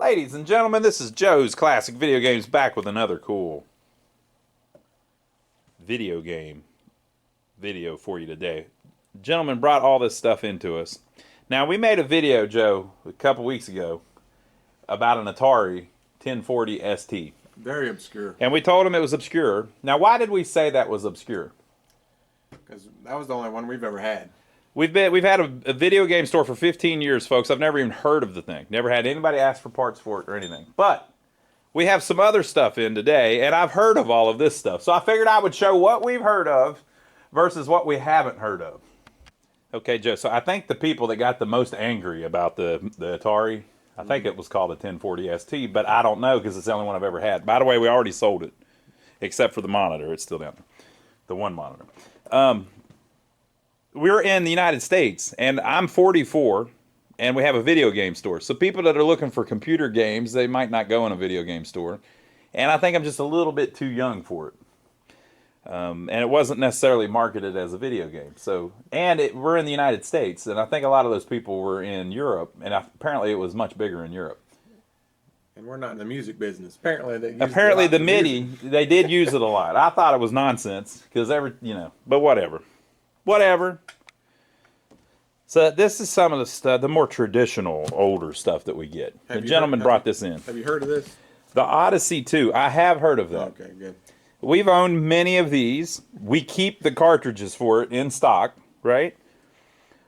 Ladies and gentlemen, this is Joe's Classic Video Games back with another cool video game video for you today. Gentlemen brought all this stuff into us. Now, we made a video, Joe, a couple weeks ago about an Atari 1040 ST. Very obscure. And we told him it was obscure. Now, why did we say that was obscure? Because that was the only one we've ever had. We've had a video game store for 15 years, folks. I've never even heard of the thing. Never had anybody ask for parts for it or anything. But we have some other stuff in today, and I've heard of all of this stuff. So I figured I would show what we've heard of versus what we haven't heard of. Okay, Joe, so I think the people that got the most angry about the Atari, I think it was called a 1040 ST, but I don't know because it's the only one I've ever had. By the way, we already sold it, except for the monitor. It's still down there, the one monitor. We're in the United States, and I'm 44, and we have a video game store. So people that are looking for computer games, they might not go in a video game store. And I think I'm just a little bit too young for it. And it wasn't necessarily marketed as a video game. So, we're in the United States, and I think a lot of those people were in Europe, and apparently it was much bigger in Europe. And we're not in the music business. Apparently the MIDI, they did use it a lot. I thought it was nonsense, because but whatever. Whatever. So this is some of the stuff, the more traditional, older stuff that we get. The gentleman brought this in. Have you heard of this? The Odyssey II. I have heard of that. Okay, good. We've owned many of these. We keep the cartridges for it in stock, right?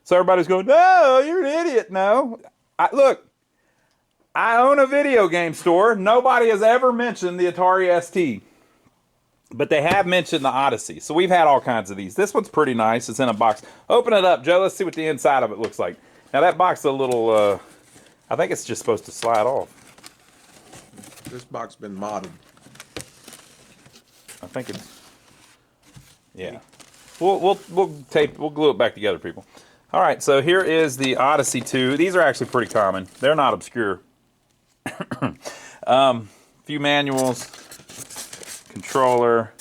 So everybody's going, no, you're an idiot. No. Look, I own a video game store. Nobody has ever mentioned the Atari ST. But they have mentioned the Odyssey. So we've had all kinds of these. This one's pretty nice. It's in a box. Open it up, Joe. Let's see what the inside of it looks like. Now that box is a little, I think it's just supposed to slide off. This box has been modded. I think it's, yeah. We'll glue it back together, people. All right, so here is the Odyssey II. These are actually pretty common. They're not obscure. Few manuals. Controller.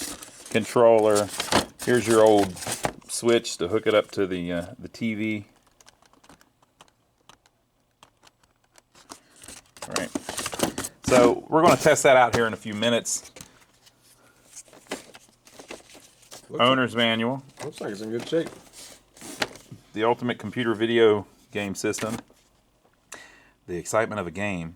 Here's your old switch to hook it up to the TV. All right. So we're going to test that out here in a few minutes. Owner's manual. Looks like it's in good shape. The ultimate computer video game system. The excitement of a game.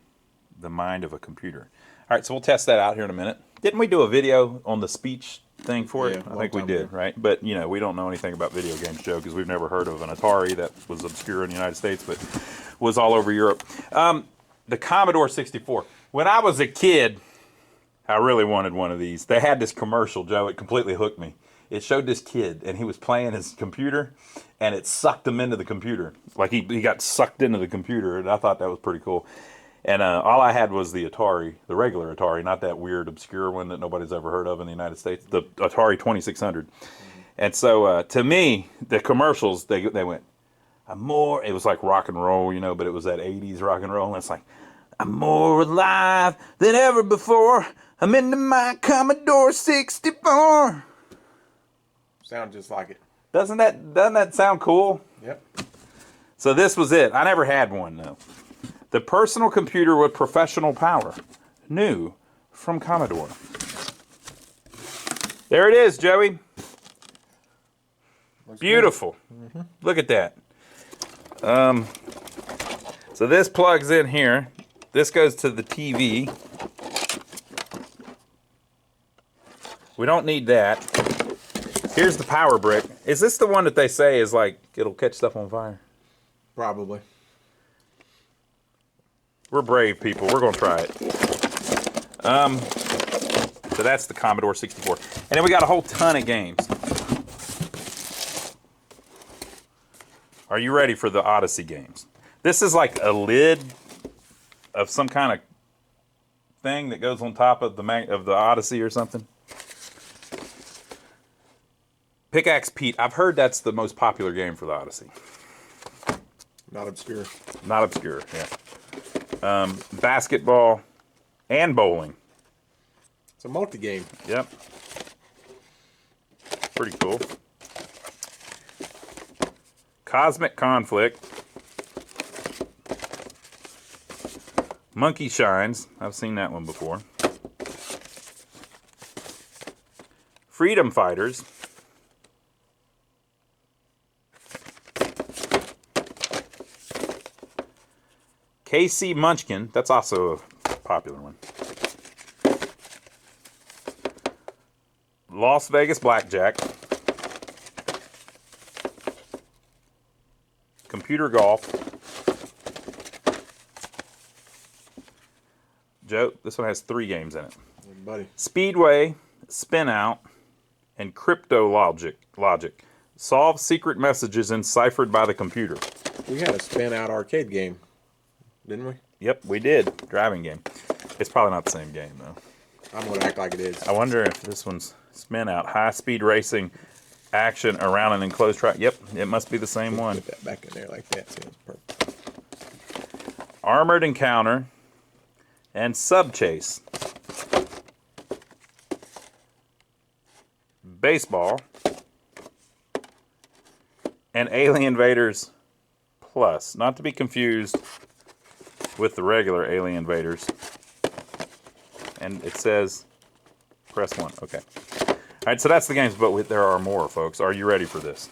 The mind of a computer. All right, so we'll test that out here in a minute. Didn't we do a video on the speech thing for it? I think we did, right? But, we don't know anything about video games, Joe, because we've never heard of an Atari that was obscure in the United States, but was all over Europe. The Commodore 64. When I was a kid, I really wanted one of these. They had this commercial, Joe. It completely hooked me. It showed this kid, and he was playing his computer, and it sucked him into the computer. Like, he got sucked into the computer, and I thought that was pretty cool. And all I had was the Atari, the regular Atari, not that weird, obscure one that nobody's ever heard of in the United States, the Atari 2600. And so, to me, the commercials, they went, it was like rock and roll, but it was that 80s rock and roll. And it's like, I'm more alive than ever before. I'm into my Commodore 64. Sound just like it. Doesn't that sound cool? Yep. So this was it. I never had one, though. The personal computer with professional power. New from Commodore. There it is, Joey. Looks beautiful. Mm-hmm. Look at that. So this plugs in here. This goes to the TV. We don't need that. Here's the power brick. Is this the one that they say is like, it'll catch stuff on fire? Probably. We're brave people. We're going to try it. So that's the Commodore 64. And then we got a whole ton of games. Are you ready for the Odyssey games? This is like a lid of some kind of thing that goes on top of the Odyssey or something. Pickaxe Pete. I've heard that's the most popular game for the Odyssey. Not obscure. Not obscure, yeah. Basketball and bowling. It's a multi-game. Yep. Pretty cool. Cosmic Conflict. Monkey Shines. I've seen that one before. Freedom Fighters. KC Munchkin. That's also a popular one. Las Vegas Blackjack. Computer Golf. Joe, this one has 3 games in it. Buddy. Speedway, Spin Out, and Crypto Logic. Solve secret messages enciphered by the computer. We had a spin out arcade game, didn't we? Yep, we did. Driving game. It's probably not the same game, though. I'm going to act like it is. I wonder if this one's Spin Out. High-speed racing action around an enclosed track. Yep, it must be the same one. Put that back in there like that. Sounds perfect. Armored Encounter and Subchase. Baseball. And Alien Invaders Plus. Not to be confused with the regular Alien Invaders. And it says press 1. Okay. All right, so that's the games, but there are more, folks. Are you ready for this?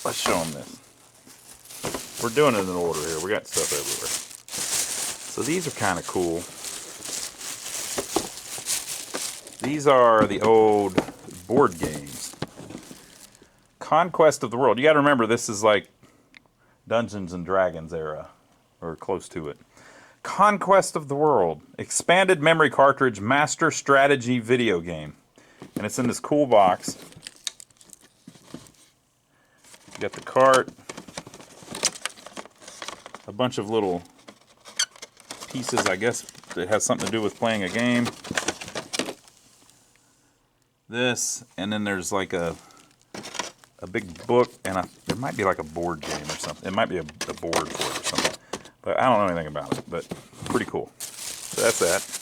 Let's show them this. We're doing it in order here. We got stuff everywhere. So these are kind of cool. These are the old board games. Conquest of the World. You got to remember, this is like Dungeons and Dragons era, or close to it. Conquest of the World. Expanded memory cartridge master strategy video game. And it's in this cool box. You got the cart. A bunch of little pieces, I guess, that has something to do with playing a game. This, and then there's like a big book, and there might be like a board game or something. It might be a board for it or something. But I don't know anything about it, but pretty cool. So that's that.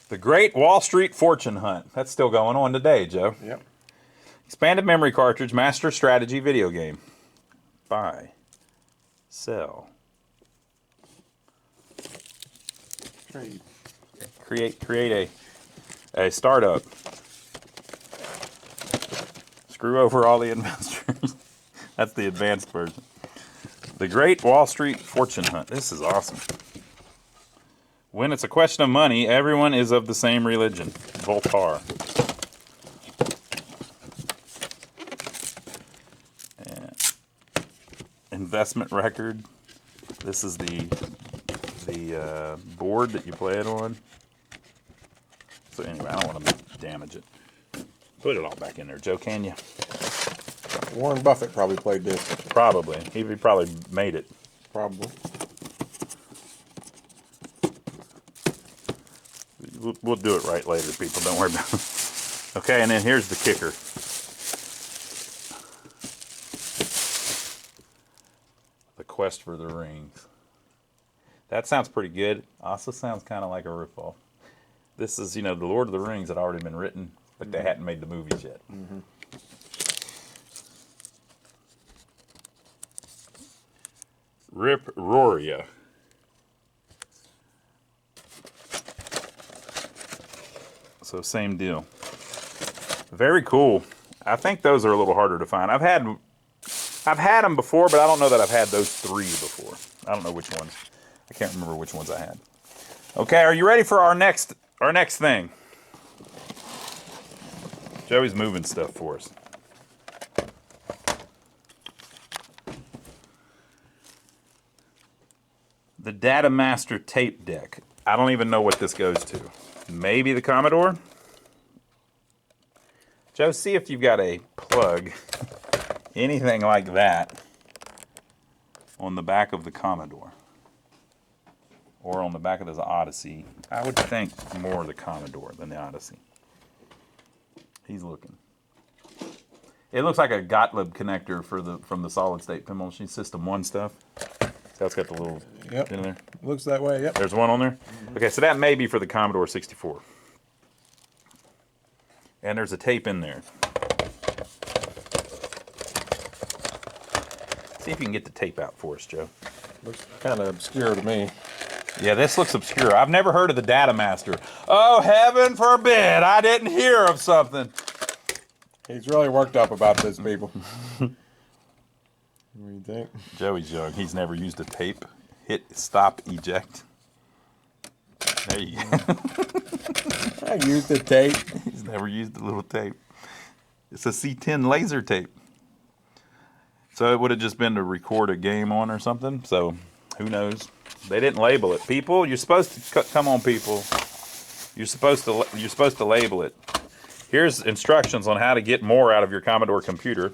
The Great Wall Street Fortune Hunt. That's still going on today, Joe. Yep. Expanded memory cartridge, master strategy video game. Buy. Sell. Trade. Create a startup. Screw over all the investors. That's the advanced version. The Great Wall Street Fortune Hunt. This is awesome. When it's a question of money, everyone is of the same religion. Voltaire. And investment record. This is the board that you play it on. So anyway, I don't want to damage it. Put it all back in there, Joe, can you? Warren Buffett probably played this. Probably. He probably made it. Probably. We'll do it right later, people. Don't worry about it. Okay, and then here's the kicker. The Quest for the Rings. That sounds pretty good. Also sounds kind of like a ripoff. This is, the Lord of the Rings had already been written, but they hadn't made the movies yet. Mm-hmm. Rip Roaria. So same deal. Very cool. I think those are a little harder to find. I've had them before, but I don't know that I've had those 3 before. I don't know which ones. I can't remember which ones I had. Okay, are you ready for our next thing? Joey's moving stuff for us. The Data Master tape deck. I don't even know what this goes to. Maybe the Commodore? Joe, see if you've got a plug, anything like that, on the back of the Commodore. Or on the back of this Odyssey. I would think more the Commodore than the Odyssey. He's looking. It looks like a Gottlieb connector from the solid state pinball machine system 1 stuff. So it's got the little in there. Looks that way, yep. There's one on there? Mm-hmm. Okay, so that may be for the Commodore 64. And there's a tape in there. See if you can get the tape out for us, Joe. Looks kind of obscure to me. Yeah, this looks obscure. I've never heard of the Data Master. Oh, heaven forbid I didn't hear of something. He's really worked up about this, people. What do you think? Joey's young. He's never used a tape. Hit stop eject. There you go. I used the tape. He's never used a little tape. It's a C10 laser tape. So it would have just been to record a game on or something. So who knows? They didn't label it. People, you're supposed to come on, people. You're supposed to label it. Here's instructions on how to get more out of your Commodore computer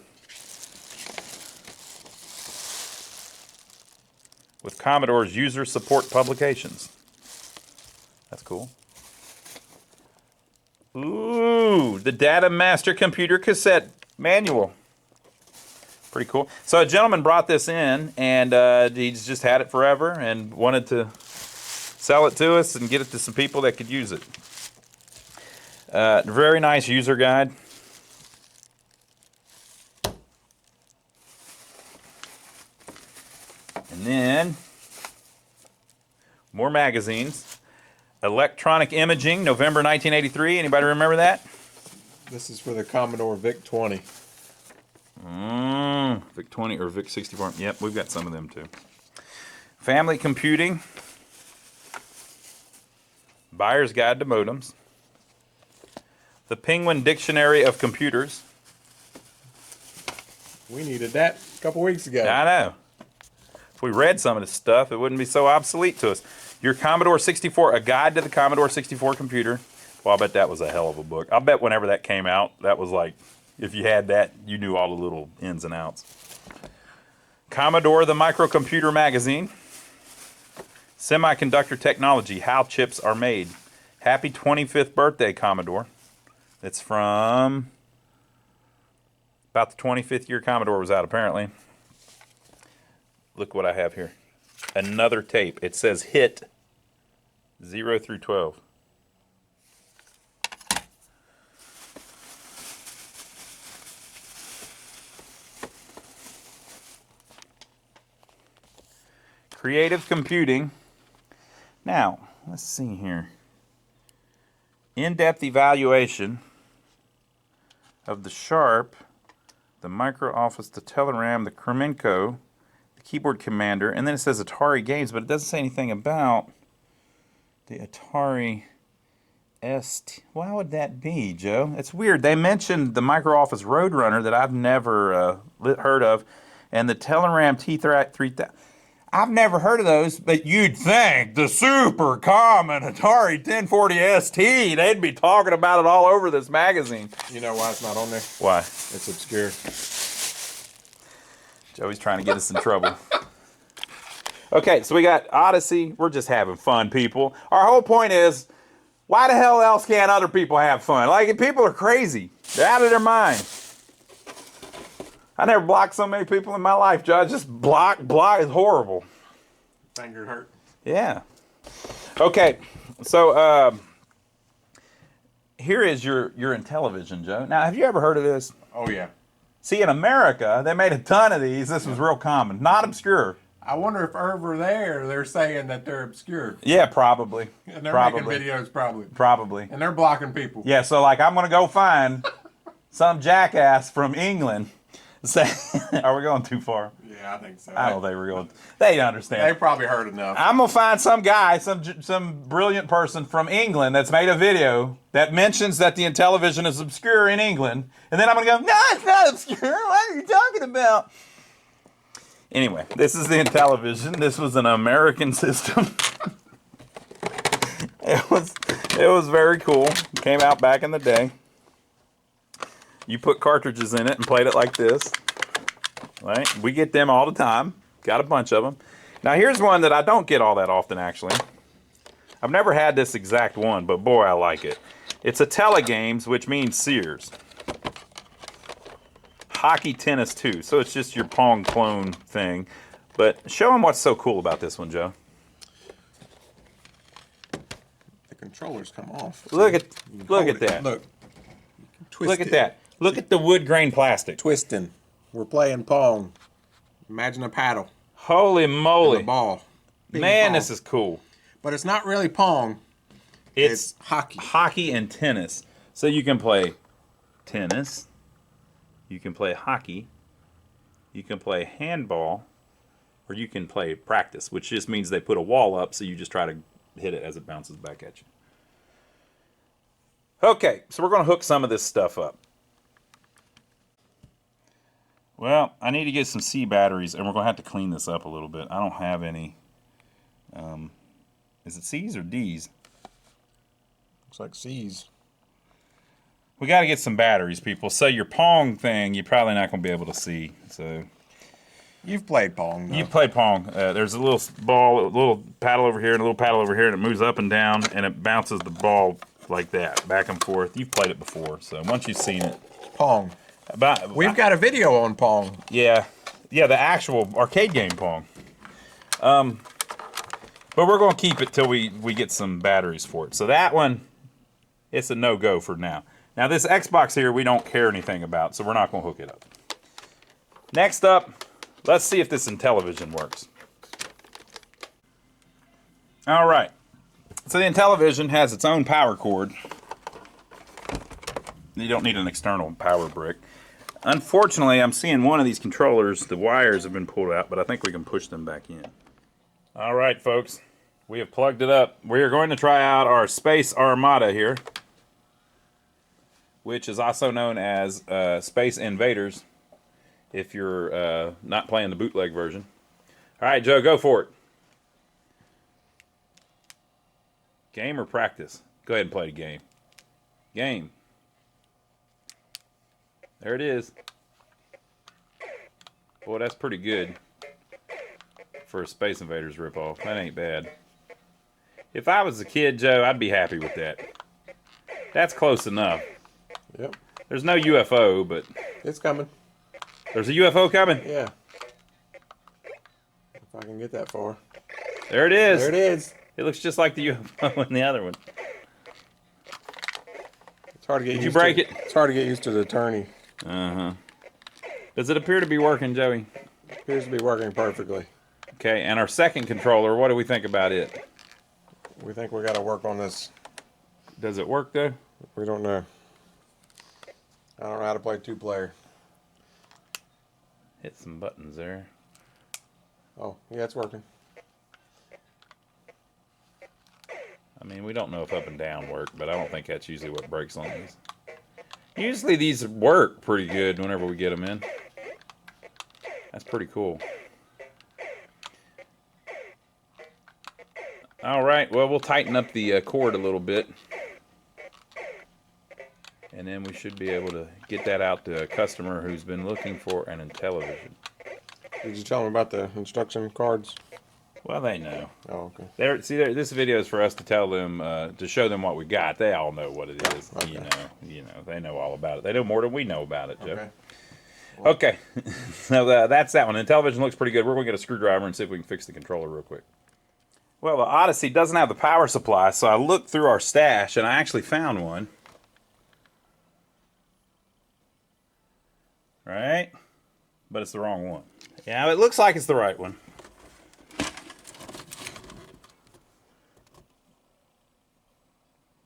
with Commodore's user support publications. That's cool. Ooh, the Data Master Computer Cassette Manual. Pretty cool. So a gentleman brought this in, and he's just had it forever and wanted to sell it to us and get it to some people that could use it. Very nice user guide. And then more magazines. Electronic Imaging, November 1983. Anybody remember that? This is for the Commodore VIC-20. VIC-20 or VIC-64. Yep, we've got some of them too. Family Computing. Buyer's Guide to Modems. The Penguin Dictionary of Computers. We needed that a couple weeks ago. I know. If we read some of this stuff, it wouldn't be so obsolete to us. Your Commodore 64, A Guide to the Commodore 64 Computer. Well, I bet that was a hell of a book. I bet whenever that came out, that was like, if you had that, you knew all the little ins and outs. Commodore, the Microcomputer Magazine. Semiconductor Technology, How Chips Are Made. Happy 25th birthday, Commodore. It's from about the 25th year Commodore was out, apparently. Look what I have here. Another tape. It says hit 0 through 12. Creative Computing. Now, let's see here. In-depth evaluation of the Sharp, the Micro Office, the Telegram, the Kremenko, the Keyboard Commander, and then it says Atari Games, but it doesn't say anything about the Atari ST. Why would that be, Joe? It's weird. They mentioned the Micro Office Roadrunner that I've never heard of, and the Telegram T3000. I've never heard of those, but you'd think the super common Atari 1040 ST, they'd be talking about it all over this magazine. You know why it's not on there? Why? It's obscure. Joey's trying to get us in trouble. Okay, so we got Odyssey. We're just having fun, people. Our whole point is, why the hell else can't other people have fun? Like, people are crazy. They're out of their mind. I never blocked so many people in my life, Joe. Just block is horrible. Finger hurt. Yeah. Okay, so here is your Intellivision, Joe. Now, have you ever heard of this? Oh, yeah. See, in America, they made a ton of these. This was real common. Not obscure. I wonder if over there they're saying that they're obscure. Yeah, probably. And they're making videos, probably. Probably. And they're blocking people. Yeah, so like I'm going to go find some jackass from England. Say, are we going too far? Yeah, I think so. I don't think we're going. They understand. They probably heard enough. I'm going to find some guy, some brilliant person from England that's made a video that mentions that the Intellivision is obscure in England. And then I'm going to go, no, it's not obscure. What are you talking about? Anyway, this is the Intellivision. This was an American system. It was very cool. It came out back in the day. You put cartridges in it and played it like this. Right? We get them all the time. Got a bunch of them. Now here's one that I don't get all that often, actually. I've never had this exact one, but boy, I like it. It's a Telegames, which means Sears. Hockey Tennis 2. So it's just your Pong clone thing. But show them what's so cool about this one, Joe. The controllers come off. Look at that. Look. Look at that. Look at the wood grain plastic. Twisting. We're playing Pong. Imagine a paddle. Holy And moly. a ball. Man, ball. this is cool. But it's not really Pong. It's hockey. Hockey and tennis. So you can play tennis. You can play hockey. You can play handball. Or you can play practice, which just means they put a wall up so you just try to hit it as it bounces back at you. Okay, so we're going to hook some of this stuff up. Well, I need to get some C batteries, and we're going to have to clean this up a little bit. I don't have any. Is it C's or D's? Looks like C's. We got to get some batteries, people. So your Pong thing, you're probably not going to be able to see. So You've played Pong, though. you played Pong. There's a little ball, a little paddle over here, and a little paddle over here, and it moves up and down, and it bounces the ball like that, back and forth. You've played it before, so once you've seen it. Pong. We've got a video on Pong. Yeah, the actual arcade game Pong. But we're going to keep it till we get some batteries for it. So that one, it's a no-go for now. Now this Xbox here, we don't care anything about, so we're not going to hook it up. Next up, let's see if this Intellivision works. All right. So the Intellivision has its own power cord. You don't need an external power brick. Unfortunately, I'm seeing one of these controllers, the wires have been pulled out, but I think we can push them back in. All right, folks. We have plugged it up. We are going to try out our Space Armada here, which is also known as Space Invaders, if you're not playing the bootleg version. All right, Joe, go for it. Game or practice? Go ahead and play the game. Game. There it is. Boy, that's pretty good for a Space Invaders ripoff. That ain't bad. If I was a kid, Joe, I'd be happy with that. That's close enough. Yep. There's no UFO, but... It's coming. There's a UFO coming? Yeah. If I can get that far. There it is. There it is. It looks just like the UFO in the other one. It's hard to get Did you break it? It's hard to get used to the turning. Uh-huh. Does it appear to be working, Joey? It appears to be working perfectly. Okay, and our second controller, what do we think about it? We think we got to work on this. Does it work, though? We don't know. I don't know how to play two-player. Hit some buttons there. Oh, yeah, it's working. I mean, we don't know if up and down work, but I don't think that's usually what breaks on these. Usually these work pretty good whenever we get them in. That's pretty cool. All right, well, we'll tighten up the cord a little bit. And then we should be able to get that out to a customer who's been looking for an Intellivision. Did you tell them about the instruction cards? Well, they know. Oh, okay. This video is for us to tell them, to show them what we got. They all know what it is. Okay. You know, they know all about it. They know more than we know about it, Joe. Okay. Okay, so that's that one. And Intellivision looks pretty good. We're going to get a screwdriver and see if we can fix the controller real quick. Well, the Odyssey doesn't have the power supply, so I looked through our stash and I actually found one. Right? But it's the wrong one. Yeah, it looks like it's the right one.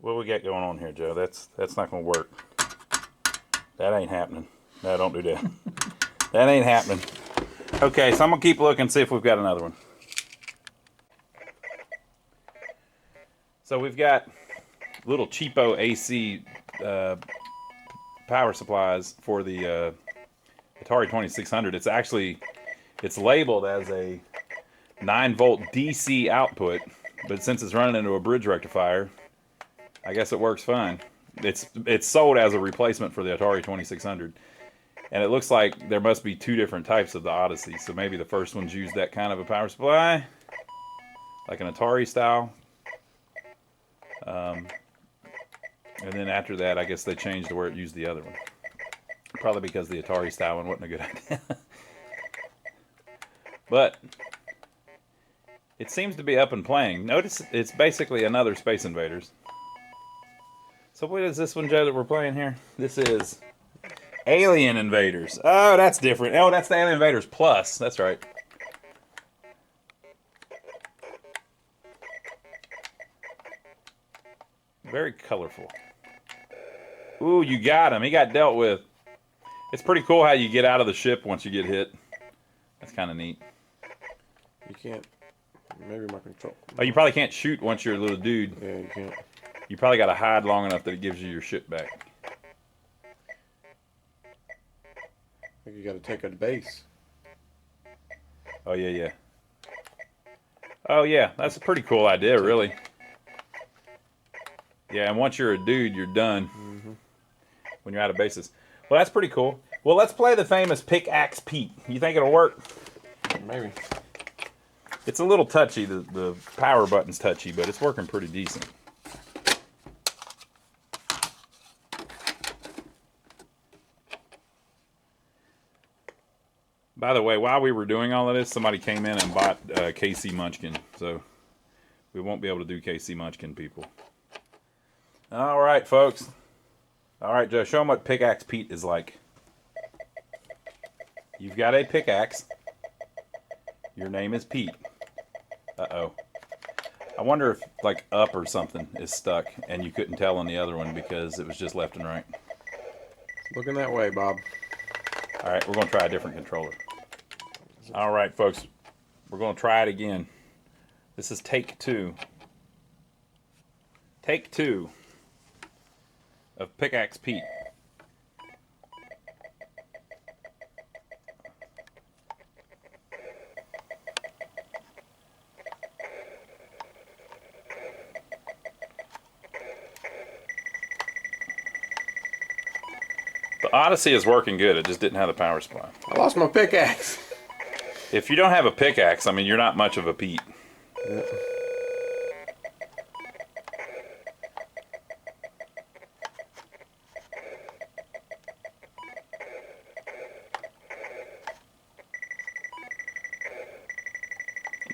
What do we got going on here, Joe? That's not going to work. That ain't happening. No, don't do that. That ain't happening. Okay, so I'm going to keep looking and see if we've got another one. So we've got little cheapo AC power supplies for the Atari 2600. It's labeled as a 9-volt DC output, but since it's running into a bridge rectifier, I guess it works fine. It's sold as a replacement for the Atari 2600. And it looks like there must be two different types of the Odyssey. So maybe the first ones used that kind of a power supply, like an Atari style. And then after that, I guess they changed to where it used the other one. Probably because the Atari style one wasn't a good idea. But it seems to be up and playing. Notice it's basically another Space Invaders. So what is this one, Joe, that we're playing here? This is Alien Invaders. Oh, that's different. Oh, that's the Alien Invaders Plus. That's right. Very colorful. Ooh, you got him. He got dealt with. It's pretty cool how you get out of the ship once you get hit. That's kind of neat. You can't. Maybe my control. Oh, you probably can't shoot once you're a little dude. Yeah, you can't. You probably got to hide long enough that it gives you your ship back. I think you got to take her to base. Oh, yeah, yeah. Oh, yeah. That's a pretty cool idea, really. Yeah, and once you're a dude, you're done. When you're out of bases. Well, that's pretty cool. Well, let's play the famous Pickaxe Pete. You think it'll work? Maybe. It's a little touchy. The power button's touchy, but it's working pretty decent. By the way, while we were doing all of this, somebody came in and bought KC Munchkin. So we won't be able to do KC Munchkin, people. All right, folks. All right, Joe, show them what Pickaxe Pete is like. You've got a pickaxe. Your name is Pete. Uh-oh. I wonder if, like, up or something is stuck and you couldn't tell on the other one because it was just left and right. Looking that way, Bob. All right, we're going to try a different controller. All right, folks. We're going to try it again. This is take 2. Take 2 of Pickaxe Pete. The Odyssey is working good. It just didn't have the power supply. I lost my pickaxe. If you don't have a pickaxe, I mean, you're not much of a Pete. Yeah.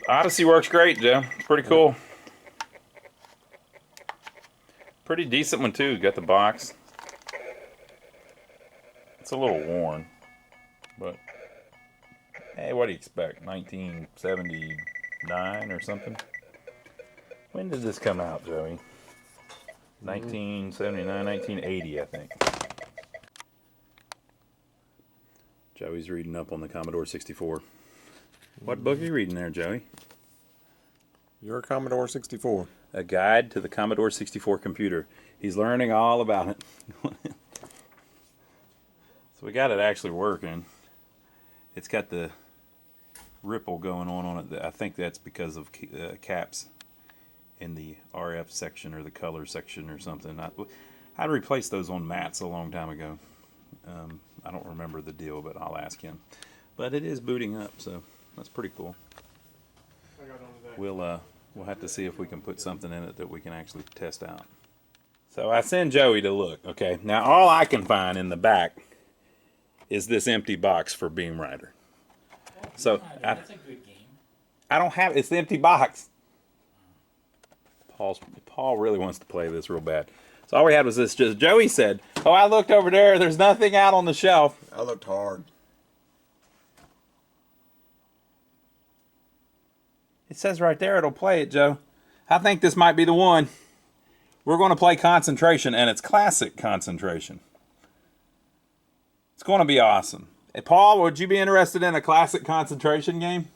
Odyssey works great, Joe. It's pretty cool. Pretty decent one, too. Got the box. It's a little worn, but hey, what do you expect? 1979 or something? When did this come out, Joey? 1979, 1980, I think. Joey's reading up on the Commodore 64. What book are you reading there, Joey? Your Commodore 64. A Guide to the Commodore 64 Computer. He's learning all about it. So we got it actually working. It's got the ripple going on it. I think that's because of caps in the RF section or the color section or something. I'd replaced those on mats a long time ago. I don't remember the deal, but I'll ask him. But it is booting up, so that's pretty cool. We'll have to see if we can put something in it that we can actually test out. So I send Joey to look. Okay, now all I can find in the back is this empty box for Beam Rider. So that's a good game. I don't have it's the empty box. Paul really wants to play this real bad. So all we had was this. Just Joey said, "Oh, I looked over there. There's nothing out on the shelf." I looked hard. It says right there it'll play it, Joe. I think this might be the one. We're going to play Concentration, and it's classic Concentration. It's going to be awesome. Hey, Paul, would you be interested in a classic Concentration game?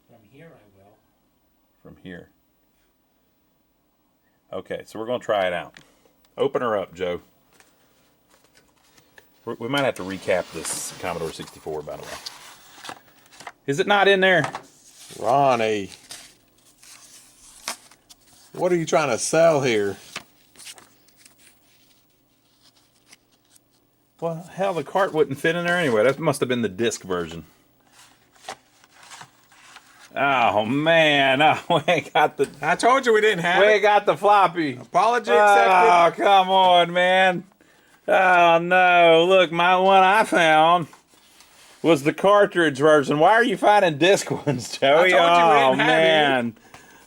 From here, I will. From here. Okay, so we're going to try it out. Open her up, Joe. We might have to recap this Commodore 64, by the way. Is it not in there? Ronnie. What are you trying to sell here? Well, hell, the cart wouldn't fit in there anyway. That must have been the disc version. Oh, man. Oh, we got the... I told you we didn't have We it. got the floppy. Apology Oh, accepted. come on, man. Oh, no. Look, my one I found was the cartridge version. Why are you finding disc ones, Joey? I told you we Oh, didn't have man.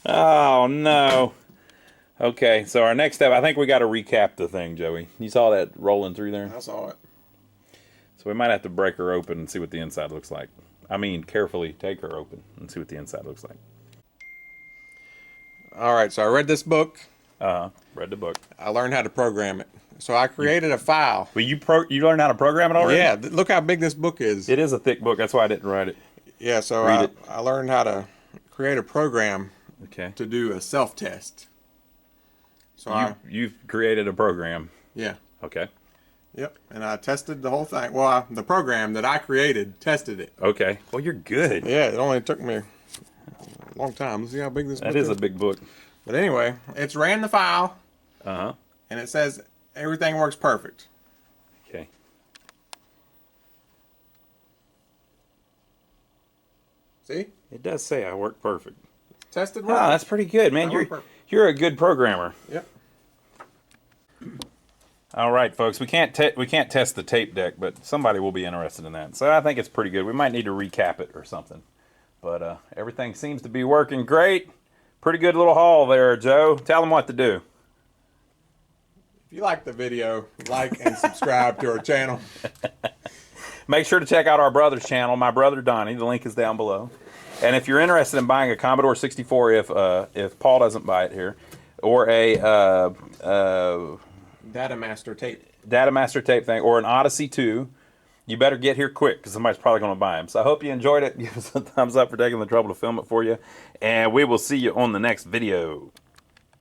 Oh, no. Okay, so our next step, I think we got to recap the thing, Joey. You saw that rolling through there? I saw it. So So we might have to break her open and see what the inside looks like. I mean, carefully take her open and see what the inside looks like. All right, so I read this book. Read the book. I learned how to program it. So I created a file. Well, you learned how to program it already? Yeah, look how big this book is. It is a thick book. That's why I didn't write it. Yeah, so Read it. I learned how to create a program Okay. to do a self-test. So You've created a program. yeah. Okay. Yep, and I tested the whole thing. Well, the program that I created tested it. Okay. Well, you're good. Yeah, it only took me a long time. Let's see how big this book That is a big book. But anyway, it's ran the file, Uh-huh. and it says everything works perfect. Okay. See? It does say I work perfect. Tested Oh, well. that's pretty good, man. I work perfect. You're a good programmer. Yep. All right, folks. We can't test the tape deck, but somebody will be interested in that. So I think it's pretty good. We might need to recap it or something. But everything seems to be working great. Pretty good little haul there, Joe. Tell them what to do. If you like the video, like and subscribe to our channel. Make sure to check out our brother's channel, my brother Donnie. The link is down below. And if you're interested in buying a Commodore 64, if Paul doesn't buy it here, or a Data Master tape. Data Master tape thing, or an Odyssey II, you better get here quick because somebody's probably going to buy them. So I hope you enjoyed it. Give us a thumbs up for taking the trouble to film it for you. And we will see you on the next video.